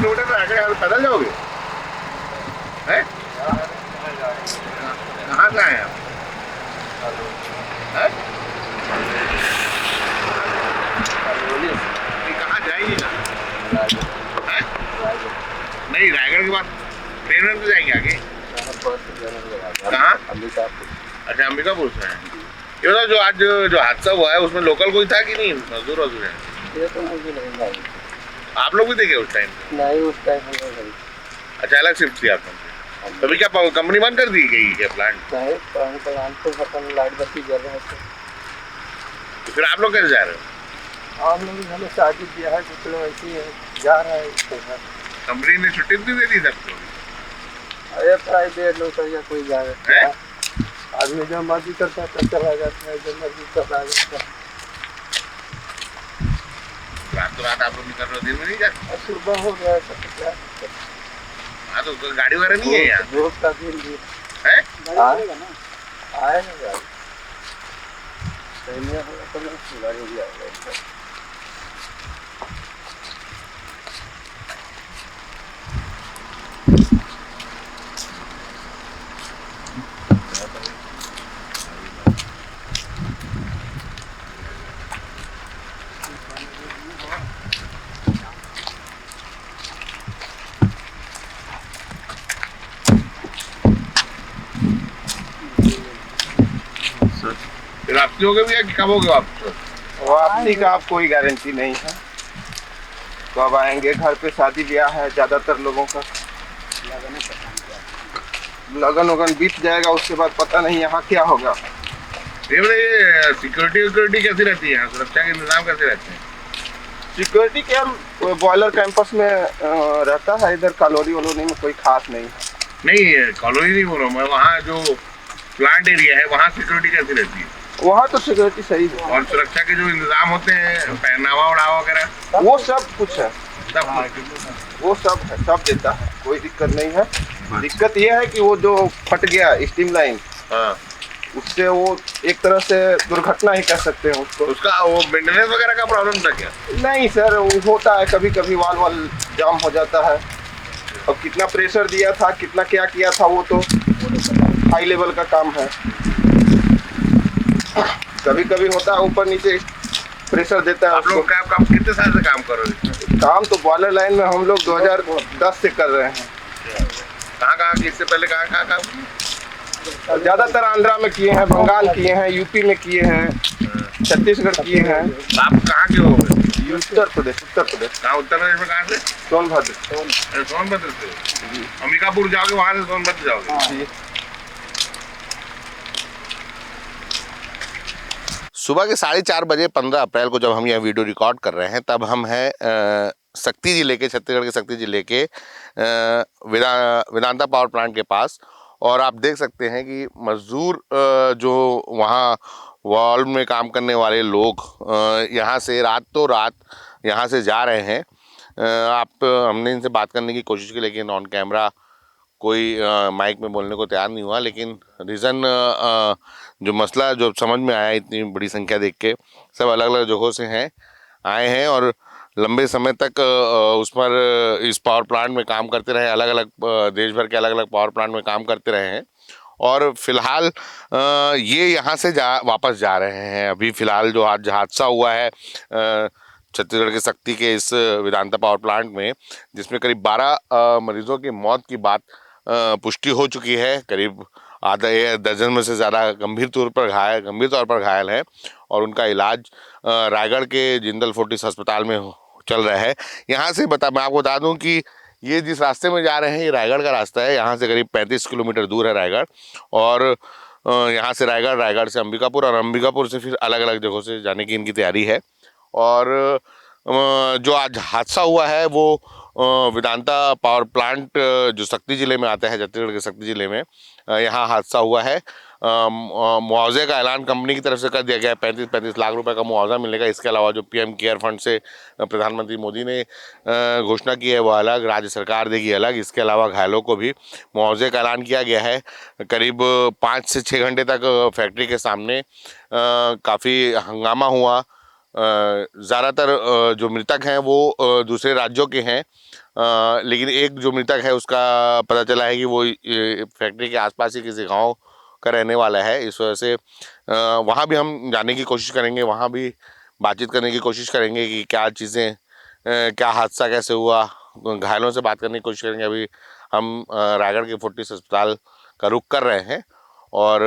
Kilometre आगे पैदल जाओगे? हैं? कहाँ से आए आप? हैं? कहाँ जाएंगे कहाँ? हैं? नहीं, रायगढ़ के बाद ट्रेन में तो जाएंगे आगे। कहाँ? अच्छा, अंबिकापुर से हैं। ये बताओ, जो आज जो हादसा हुआ है उसमें लोकल कोई था कि नहीं? मजदूर वजूर है? ये तो मुझे नहीं मालूम। आप लोग भी देखे उस टाइम? नहीं, उस टाइम नहीं। अच्छा, अलग शिफ्ट थी आप लोग? तभी क्या कंपनी बंद कर दी गई क्या प्लांट? नहीं, प्लांट तो खत्म, लाइट बत्ती जल रहे थे। तो फिर आप लोग कैसे जा रहे हो? हम लोग हमें शादी ब्याह है, कुछ लोग ऐसे ही जा रहे हैं। कंपनी ने छुट्टी भी दे दी सबको? अरे प्राइवेट नौकरियाँ कोई जा रहे हैं। आदमी जो मर्जी करता है तब चला जाता है, जो मर्जी तब आ जाता है। रात तो रात आप लोग निकल रहे हो, दिन में नहीं जाते? सुबह हो गया सब क्या। हाँ, तो गाड़ी वगैरह नहीं है यहाँ? रोज का दिन भी है? आएगा ना, आएगा गाड़ी। सैनिया होगा तो नहीं, गाड़ी भी आएगा। फिर वापसी हो गए भैया कि कब हो गए वापस? वापसी का आप कोई गारंटी नहीं है, कब आएंगे। घर पे शादी ब्याह है, ज्यादातर लोगों का लगन वगन बीत जाएगा, उसके बाद पता नहीं यहाँ क्या होगा। ये सिक्योरिटी कैसी रहती है यहाँ? सुरक्षा के इंतजाम कैसे रहते हैं? सिक्योरिटी क्या, बॉयलर कैंपस में रहता है, इधर कॉलोनी वॉलोनी में कोई खास नहीं है। नहीं, कॉलोनी नहीं बोल रहा हूँ मैं, वहाँ जो प्लांट एरिया है वहाँ सिक्योरिटी कैसी रहती है? वहाँ तो सिक्योरिटी सही है, और सुरक्षा के जो इंतजाम होते हैं, पहनावा उड़ावा वगैरह वो सब कुछ है, सब कुछ? वो सब है, सब देता है, कोई दिक्कत नहीं है। दिक्कत ये है कि वो जो फट गया स्टीम लाइन, हाँ, उससे वो एक तरह से दुर्घटना ही कह सकते हैं उसको। उसका वो मेंटेनेंस वगैरह का प्रॉब्लम था क्या? नहीं सर, वो होता है कभी कभी, वाल जाम हो जाता है। अब कितना प्रेशर दिया था, कितना क्या किया था, वो तो हाई लेवल का काम है। कभी कभी होता है, ऊपर नीचे प्रेशर देता है। आप लोग काम कितने साल से काम कर रहे हो? काम तो बॉयलर लाइन में हम लोग 2010 से कर रहे हैं। कहाँ इससे पहले कहाँ काम किए? ज्यादातर आंध्रा में किए हैं, बंगाल किए हैं, यूपी में किए हैं, छत्तीसगढ़ किए हैं। आप कहाँ के हो? उत्तर प्रदेश। कहाँ उत्तर प्रदेश में? कहाँ से? सोनभद्र। सोनभद्र से? अंबिकापुर जाओगे, वहाँ से सोनभद्र जाओगे? सुबह के 4:30 बजे 15 अप्रैल को जब हम यह वीडियो रिकॉर्ड कर रहे हैं, तब हम हैं शक्ति जिले के, छत्तीसगढ़ के शक्ति जिले के वेदांता पावर प्लांट के पास। और आप देख सकते हैं कि मजदूर जो वहाँ वॉल्व में काम करने वाले लोग यहाँ से रात यहाँ से जा रहे हैं। हमने इनसे बात करने की कोशिश की, लेकिन ऑन कैमरा कोई माइक में बोलने को तैयार नहीं हुआ। लेकिन रीज़न जो मसला जो समझ में आया, इतनी बड़ी संख्या देख के, सब अलग अलग जगहों से आए हैं और लंबे समय तक उस पर इस पावर प्लांट में काम करते रहे, अलग अलग देश भर के अलग अलग पावर प्लांट में काम करते रहे हैं। और फिलहाल ये यहाँ से वापस जा रहे हैं। अभी फिलहाल जो आज हादसा हुआ है छत्तीसगढ़ के शक्ति के इस वेदांता पावर प्लांट में, जिसमें करीब 12 मरीजों की मौत की बात पुष्टि हो चुकी है। करीब आधा दर्जन में से ज़्यादा गंभीर तौर पर घायल हैं और उनका इलाज रायगढ़ के जिंदल फोर्टिस अस्पताल में चल रहा है। यहाँ से मैं आपको बता दूं कि ये जिस रास्ते में जा रहे हैं, ये रायगढ़ का रास्ता है। यहाँ से करीब 35 किलोमीटर दूर है रायगढ़, और यहाँ से रायगढ़ से अंबिकापुर, और अंबिकापुर से फिर अलग अलग जगहों से जाने की इनकी तैयारी है। और जो आज हादसा हुआ है वो वेदांता पावर प्लांट जो शक्ति ज़िले में आता है, छत्तीसगढ़ के शक्ति ज़िले में, यहाँ हादसा हुआ है। मुआवजे का ऐलान कंपनी की तरफ से कर दिया गया है। 35 लाख रुपए का मुआवजा मिलेगा। इसके अलावा जो पीएम केयर फंड से प्रधानमंत्री मोदी ने घोषणा की है वो अलग, राज्य सरकार देगी अलग। इसके अलावा घायलों को भी मुआवजे का ऐलान किया गया है। करीब 5 से 6 घंटे तक फैक्ट्री के सामने काफ़ी हंगामा हुआ। ज़्यादातर जो मृतक हैं वो दूसरे राज्यों के हैं, लेकिन एक जो मृतक है उसका पता चला है कि वो फैक्ट्री के आसपास ही किसी गांव का रहने वाला है। इस वजह से वहाँ भी हम जाने की कोशिश करेंगे, वहाँ भी बातचीत करने की कोशिश करेंगे कि क्या चीज़ें, क्या हादसा कैसे हुआ, घायलों से बात करने की कोशिश करेंगे। अभी हम रायगढ़ के फोर्टिस अस्पताल का रुख कर रहे हैं और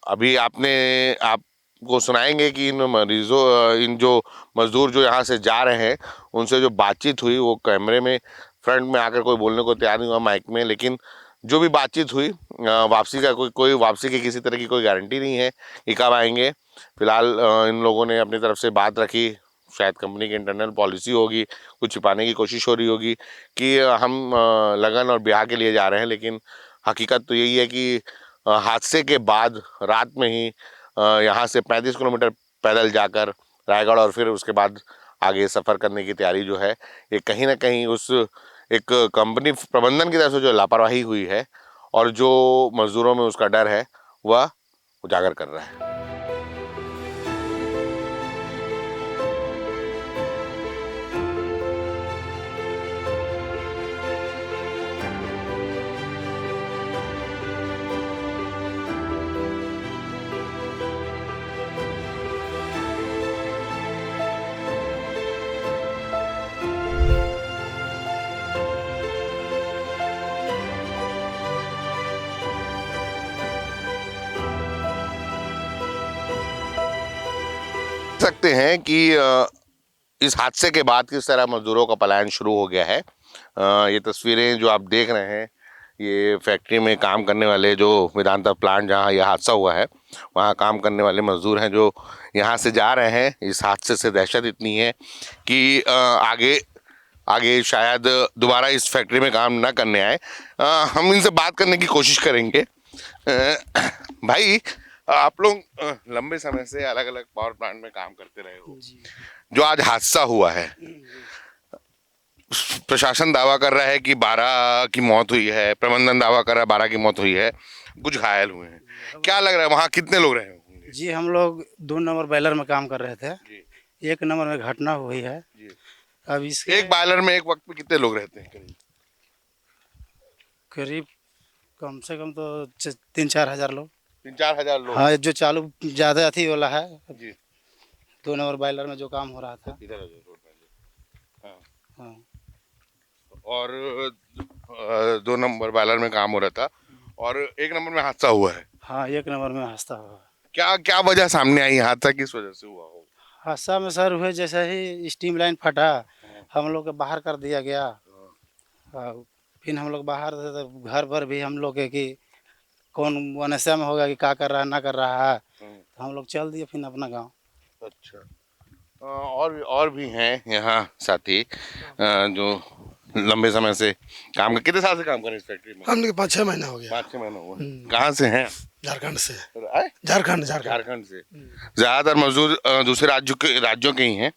अभी आपको सुनाएंगे कि इन मरीजों, इन जो मजदूर जो यहाँ से जा रहे हैं उनसे जो बातचीत हुई, वो कैमरे में फ्रंट में आकर कोई बोलने को तैयार नहीं हुआ माइक में, लेकिन जो भी बातचीत हुई वापसी का कोई वापसी की किसी तरह की कोई गारंटी नहीं है कि कब आएंगे। फिलहाल इन लोगों ने अपनी तरफ से बात रखी, शायद कंपनी की इंटरनल पॉलिसी होगी, कुछ छिपाने की कोशिश हो रही होगी कि हम लगन और ब्याह के लिए जा रहे हैं, लेकिन हकीकत तो यही है कि हादसे के बाद रात में ही यहाँ से 35 किलोमीटर पैदल जाकर रायगढ़ और फिर उसके बाद आगे सफ़र करने की तैयारी जो है, ये कहीं ना कहीं उस एक कंपनी प्रबंधन की तरफ से जो लापरवाही हुई है और जो मजदूरों में उसका डर है वह उजागर कर रहा है। सकते हैं कि इस हादसे के बाद किस तरह मजदूरों का पलायन शुरू हो गया है। ये तस्वीरें जो आप देख रहे हैं, ये फैक्ट्री में काम करने वाले, जो वेदांता प्लांट जहां यह हादसा हुआ है वहां काम करने वाले मजदूर हैं जो यहां से जा रहे हैं। इस हादसे से दहशत इतनी है कि आगे शायद दोबारा इस फैक्ट्री में काम न करने आए। हम इनसे बात करने की कोशिश करेंगे। भाई, आप लोग लंबे समय से अलग अलग पावर प्लांट में काम करते रहे हो, जो आज हादसा हुआ है, प्रशासन दावा कर रहा है कि 12 की मौत हुई है, प्रबंधन दावा कर रहा है 12 की मौत हुई है, कुछ घायल हुए हैं, क्या लग रहा है वहाँ कितने लोग रहे होंगे? जी, हम लोग 2 नंबर बॉयलर में काम कर रहे थे जी। 1 नंबर में घटना हुई है जी। अब इसके एक बॉयलर में एक वक्त पे कितने लोग रहते हैं करीब? करीब कम से कम तो 3-4 हज़ार लोग। 3-4 हजार लोग। हाँ, जो चालू ज़्यादा अथी वाला है जी। 2 नंबर बॉयलर में जो काम हो रहा था। इधर आ जाओ, रोड पे। हाँ। हाँ, और 2 नंबर बॉयलर में काम हो रहा था और 1 नंबर में हादसा हुआ है। हाँ, 1 नंबर में हादसा हुआ। क्या क्या वजह सामने आई, हादसा किस वजह से हुआ हो? हादसा में सर हुए जैसे ही स्टीम लाइन फटा, हम लोग को बाहर कर दिया गया। फिर हम लोग बाहर थे तो घर पर भी हम लोग के कि कौन अनसा में होगा कि क्या कर रहा है ना कर रहा है, तो हम लोग चल दिए फिर अपना गाँव। अच्छा। और भी हैं यहाँ साथी जो लंबे समय से काम कर, कितने साल से काम कर रहे हैं इस फैक्ट्री में? हमने 5-6 महीना हो गया। 5-6 महीना हुआ। कहाँ से हैं? झारखंड से। आए? झारखंड झारखंड से। ज्यादातर मजदूर दूसरे राज्यों के ही हैं,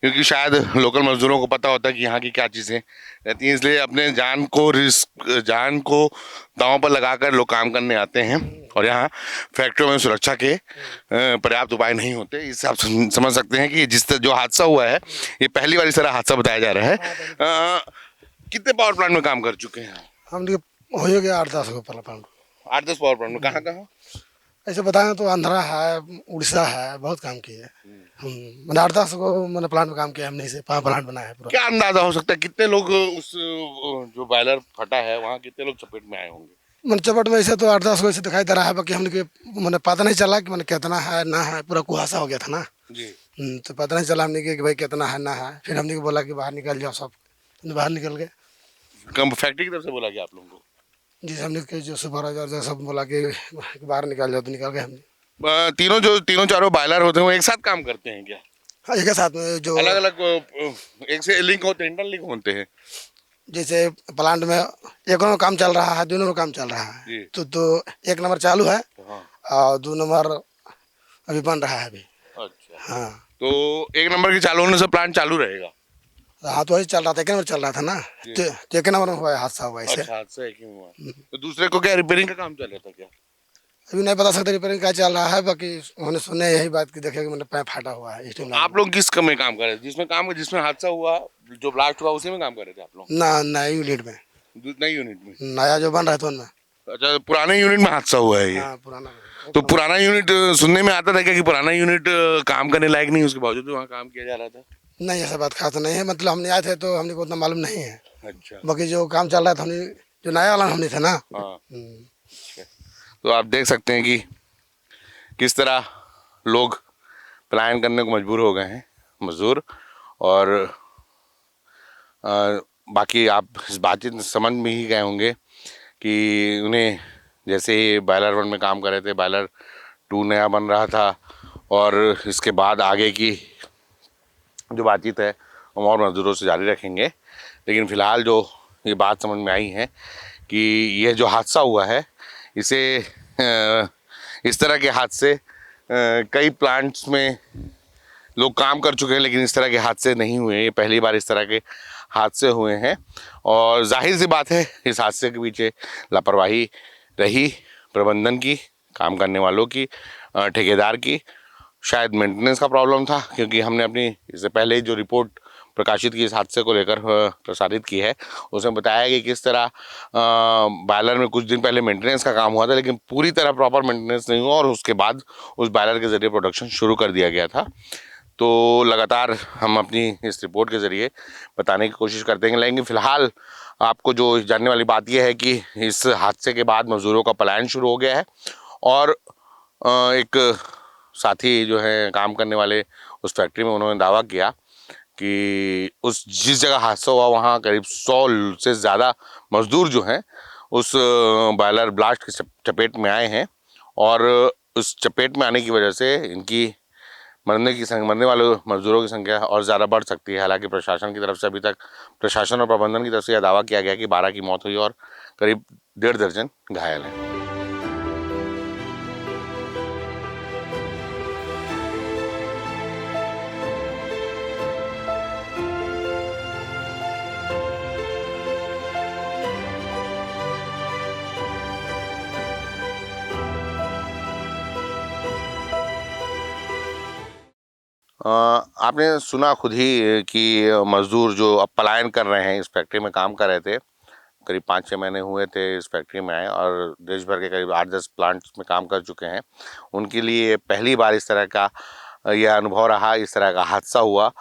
क्योंकि शायद लोकल मजदूरों को पता होता है कि यहाँ की क्या चीजें रहती हैं, इसलिए अपने जान को दांव पर लगाकर लोग काम करने आते हैं और यहाँ फैक्ट्रियों में सुरक्षा के पर्याप्त उपाय नहीं होते। इससे आप समझ सकते हैं कि जो हादसा हुआ है ये पहली बार इस तरह हादसा बताया जा रहा है। कितने पावर प्लांट में काम कर चुके हैं? हमने हो गया 8-10 को प्लांट। 8-10 पावर प्लांट में कहाँ कहाँ? ऐसे बताएं तो आंध्रा है, उड़ीसा है, बहुत काम किए। मैंने 8-10 को मैंने प्लांट में काम किया, हमने से 5 प्लांट बनाया है पूरा। क्या अंदाजा हो सकता है कितने लोग उस जो बॉयलर फटा है वहाँ कितने लोग चपेट में आए होंगे? मैंने चपट में ऐसे तो 8-10 को ऐसे दिखाई दे रहा है, बाकी हमने के मैंने पता नहीं चला कि मैंने कितना है ना है, पूरा कुहासा हो गया था ना जी। तो पता नहीं चला हमने कि भाई कितना है ना है। फिर हमने बोला कि बाहर निकल जाओ सब, बाहर निकल गए। फैक्ट्री की तरफ से बोला गया आप लोगों को? जी, हमने के जो सुपरवाइजर जो सब बोला कि बाहर निकल जाओ, तो निकल गए हमने। तीनों चारों बॉयलर होते हैं वो एक साथ काम करते हैं क्या? हाँ, एक साथ में जो अलग अलग एक से लिंक होते हैं, इंटर लिंक होते हैं। जैसे प्लांट में एक में काम चल रहा है, 2 नंबर काम चल रहा है, तो 1 नंबर चालू है और 2 नंबर अभी बन रहा है अभी। अच्छा। हाँ, तो 1 नंबर के चालू होने से प्लांट चालू रहेगा? हाँ, तो वही चल रहा था, 1 नंबर चल रहा था ना, तो 1 नंबर में हुआ हादसा हुआ ऐसे। अच्छा, हादसा एक ही हुआ। तो दूसरे को क्या रिपेयरिंग का काम चल रहा था क्या? अभी नहीं बता सकते रिपेयरिंग क्या चल रहा है, बाकी उन्होंने सुने यही बात की देखे कि मतलब पैप फाटा हुआ है स्टीम लाइन आप लोग किस में काम कर रहे थे? जिसमें हादसा हुआ, जो ब्लास्ट हुआ, उसी में काम कर रहे थे आप लोग? ना नए यूनिट में, नई यूनिट में? नया जो बन रहा था उनमें। अच्छा, पुराने यूनिट में हादसा हुआ है ये? हाँ पुराना में। तो पुराना यूनिट सुनने में आता था क्या कि पुराना यूनिट काम करने लायक नहीं, उसके बावजूद वहाँ काम किया जा रहा था? नहीं ऐसा बात खास नहीं है, मतलब हमने आए थे तो हमने को उतना मालूम नहीं है। अच्छा। बाकी जो काम चल रहा था हमने जो नया वाला हमने थे ना। हाँ। तो आप देख सकते हैं कि किस तरह लोग पलायन करने को मजबूर हो गए हैं मजदूर। और बाकी आप इस बातचीत में समझ में ही गए होंगे कि उन्हें जैसे ही बॉयलर 1 में काम कर रहे थे, बॉयलर 2 नया बन रहा था, और इसके बाद आगे की जो बातचीत है हम और मजदूरों से जारी रखेंगे। लेकिन फ़िलहाल जो ये बात समझ में आई है कि यह जो हादसा हुआ है, इसे इस तरह के हादसे कई प्लांट्स में लोग काम कर चुके हैं, लेकिन इस तरह के हादसे नहीं हुए। ये पहली बार इस तरह के हादसे हुए हैं, और जाहिर सी बात है इस हादसे के पीछे लापरवाही रही प्रबंधन की, काम करने वालों की, ठेकेदार की। शायद मेंटेनेंस का प्रॉब्लम था, क्योंकि हमने अपनी इससे पहले जो रिपोर्ट प्रकाशित की इस हादसे को लेकर प्रसारित की है, उसमें बताया कि किस तरह बॉयलर में कुछ दिन पहले मेंटेनेंस का काम हुआ था, लेकिन पूरी तरह प्रॉपर मेंटेनेंस नहीं हुआ, और उसके बाद उस बॉयलर के ज़रिए प्रोडक्शन शुरू कर दिया गया था। तो लगातार हम अपनी इस रिपोर्ट के ज़रिए बताने की कोशिश करते हैं। लेकिन फ़िलहाल आपको जो जानने वाली बात यह है कि इस हादसे के बाद मज़दूरों का पलायन शुरू हो गया है, और एक साथी जो है काम करने वाले उस फैक्ट्री में, उन्होंने दावा किया कि उस जिस जगह हादसा हुआ वहाँ करीब 100 से ज़्यादा मज़दूर जो हैं उस बॉयलर ब्लास्ट की चपेट में आए हैं, और उस चपेट में आने की वजह से इनकी मरने वाले मजदूरों की संख्या और ज़्यादा बढ़ सकती है। हालांकि प्रशासन की तरफ से अभी तक, प्रशासन और प्रबंधन की तरफ से यह दावा किया गया कि 12 की मौत हुई और करीब 1.5 दर्जन घायल हैं। आपने सुना खुद ही कि मज़दूर जो अब पलायन कर रहे हैं, इस फैक्ट्री में काम कर रहे थे, करीब 5-6 महीने हुए थे इस फैक्ट्री में आए, और देश भर के करीब 8-10 प्लांट्स में काम कर चुके हैं। उनके लिए पहली बार इस तरह का यह अनुभव रहा, इस तरह का हादसा हुआ,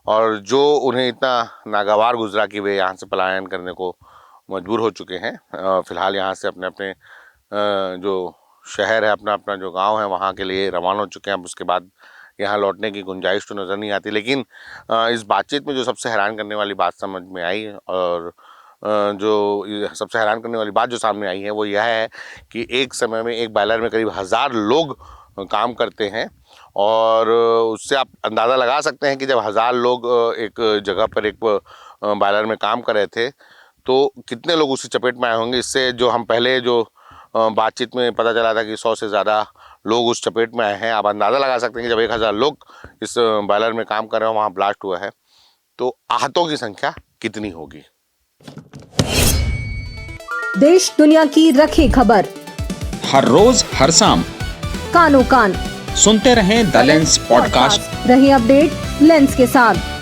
और जो उन्हें इतना नागवार गुजरा कि वे यहाँ से पलायन करने को मजबूर हो चुके हैं। फ़िलहाल यहाँ से अपने अपने जो शहर है, अपना अपना जो गाँव है, वहाँ के लिए रवाना हो चुके हैं। अब उसके बाद यहाँ लौटने की गुंजाइश तो नज़र नहीं आती। लेकिन इस बातचीत में जो सबसे हैरान करने वाली बात समझ में आई, और जो सबसे हैरान करने वाली बात जो सामने आई है, वो यह है कि एक समय में एक बॉयलर में करीब 1000 लोग काम करते हैं, और उससे आप अंदाज़ा लगा सकते हैं कि जब 1000 लोग एक जगह पर एक बॉयलर में काम कर रहे थे, तो कितने लोग उसी चपेट में आए होंगे। इससे जो हम पहले जो बातचीत में पता चला था कि 100 से ज़्यादा लोग उस चपेट में आए हैं, आप अंदाज़ा लगा सकते हैं कि जब 1000 लोग इस बॉयलर में काम कर रहे हो, वहाँ ब्लास्ट हुआ है, तो आहतों की संख्या कितनी होगी। देश दुनिया की रखी खबर हर रोज हर शाम कानो कान सुनते रहें द लेंस पॉडकास्ट। रही अपडेट लेंस के साथ।